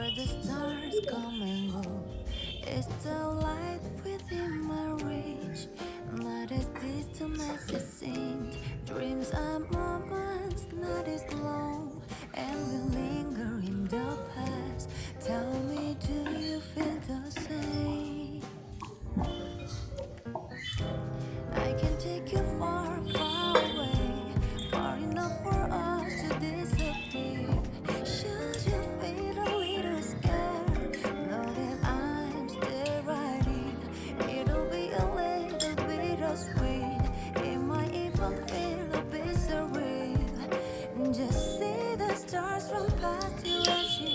where the stars come and go. It's the light within my reach, not as distant as it seems. Dreams are moments, not as long, and we linger in the past. Tell me, do you feel the same? I can take you far, far away, far enough for us to disappear. Should you feel a little scared, know that I'm still right here. It'll be a little bit of sweet, it might even feel a bit surreal. Just see the stars from past you as you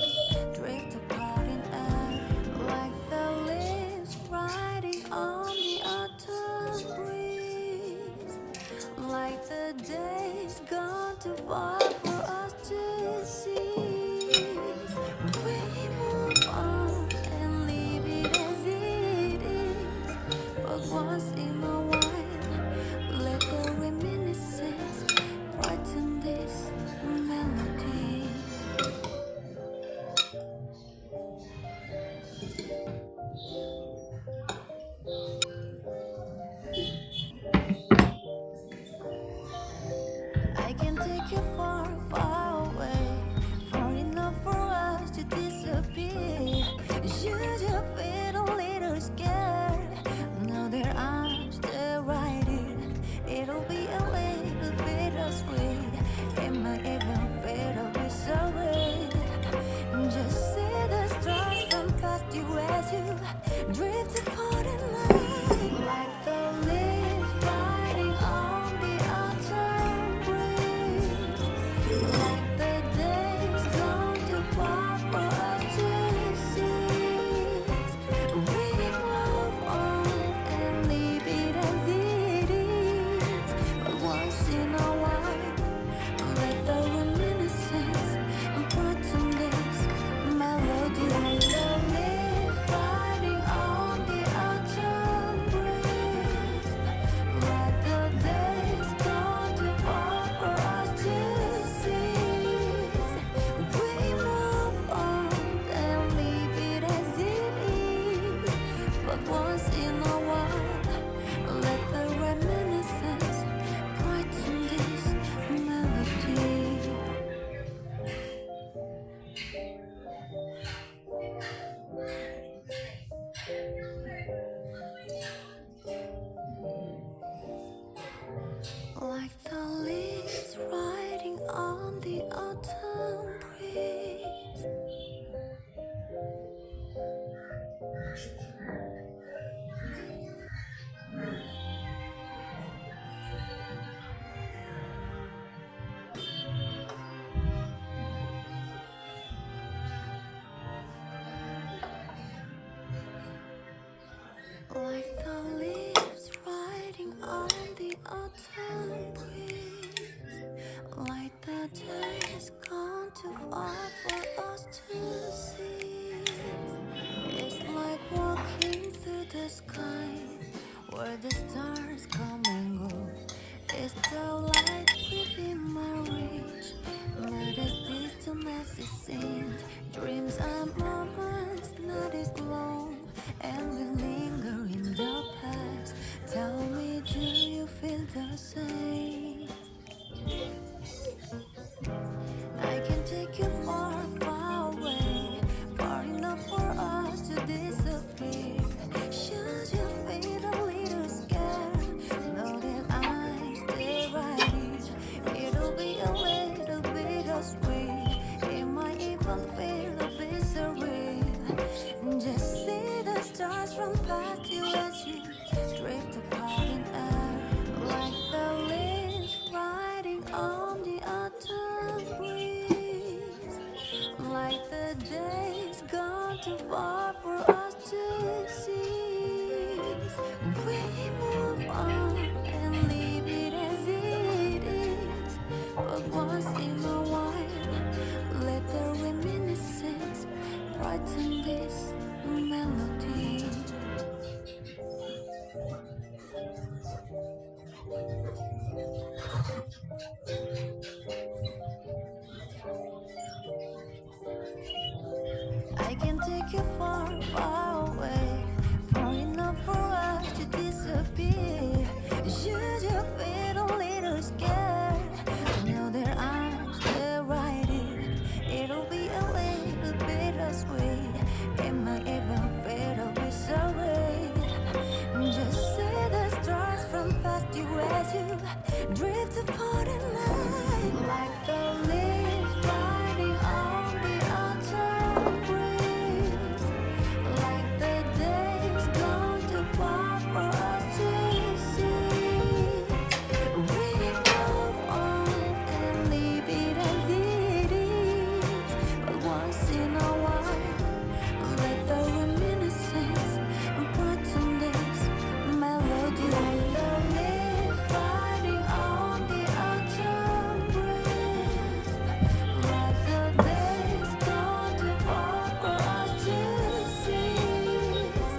drift apart in air, like the leaves riding on the autumn breeze, like the days gone too far for us to see. We move on and leave it as it is, but once in a while, let the reminiscence brighten this melody. I can take you far, far away, far enough for us to disappear. Should you feel a little scared, know that I'm still right here. It'll be a little bit of sweet, it might even feel a bit surreal. Just see the stars from past you as you drift apart in light, like the leaves riding on the autumn breeze, like the days gone too far for us to seize. We move on and leave it as it is, but once in a while, let the reminiscence brighten this melody. The leaves riding on the autumn breeze, like the days gone too far for us to seize. We move on and leave it as it is, but once in a while, let the reminiscence brighten this melody. Like the leaves riding on the autumn breeze, like the leaves riding on the autumn breeze, like the days gone too far for us to see. It's like walking through the sky, where the stars come and go. It's the light within my reach, not as distant as it seems. Dreams are moments, not as long, and we linger in the past. Tell me, do you feel the same? I can take you far, far away, far enough for us to disappear. Should you feel a little scared, know that I'm still right here. It'll be a little bit of sweet, it might even feel a bit surreal. Just see the stars from past you as you drift apart in air, like the leaves riding on the autumn breeze, like the days gone too far for us to seize. We move on and leave it as it is, but once in a while, let the reminiscence brighten this melody. can take you far, far away, far enough for us to disappear. You just feel a little scared. Know their arms, they're riding. It'll be a little bit of sweet. It might even fade away so great. Just say the stars from past you as you drift apart in light, like the leaves riding on the autumn breeze, like the days gone too far for us to see. We move on and leave it as it is, but once in a while, let the reminiscence brighten this melody. Like the leaves riding on the autumn breeze, like the days gone too far for us to seize.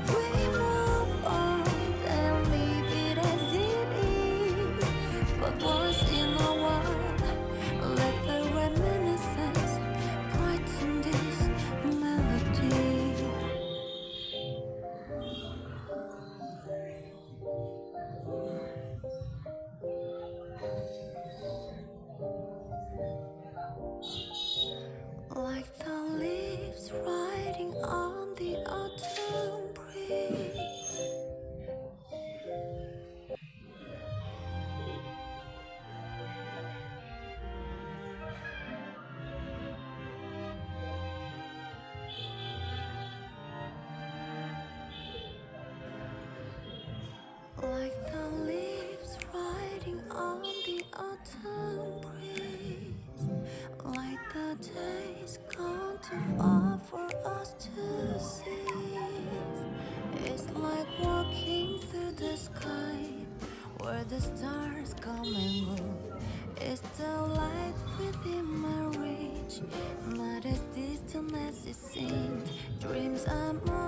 We move on and leave it as it is, but once in a while, let the reminiscence brighten this melody. Like the leaves riding on the autumn breeze. Like the leaves riding on the autumn breeze. Like the days gone too far for us to see. It's like walking through the sky where the stars come and go. It's the light within my reach, not as distant as it seemed. Dreams are more